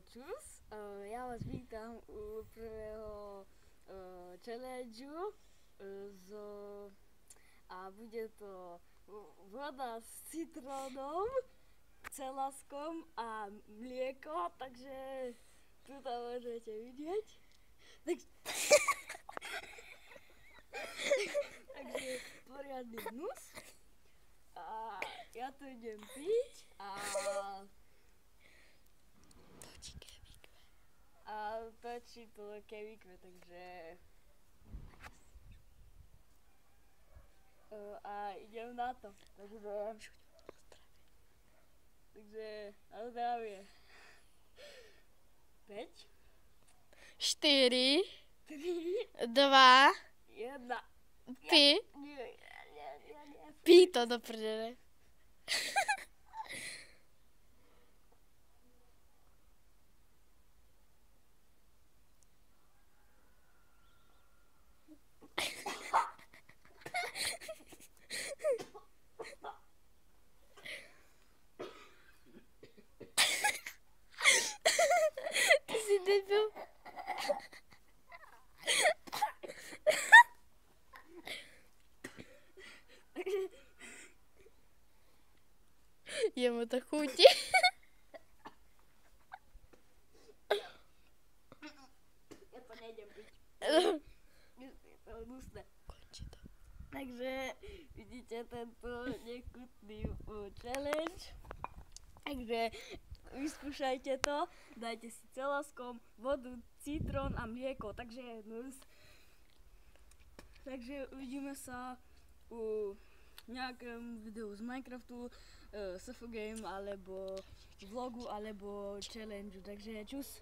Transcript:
čus, ja vás vítam u prvého challengeu a bude to voda s citrónom, celaskom a mlieko, takže tu to môžete vidieť. Takže poriadny hnus a ja to idem piť a točí to kevíkve, takže a idem na to, takže na zdravie. 5 4, 3, 2, 1. Ty, Nie. pí to do prdele. Ty jsi debil. Jemu to chutí. Ja to nejdem piť. Je to hnusné. Končí to. Takže vidíte tento nechutný challenge. Takže vyskúšajte to, dajte si celaskom, vodu, citrón a mlieko, takže je hnus. Takže uvidíme sa u nejakém videu z Minecraftu, SFGame alebo vlogu alebo challenge, takže čus.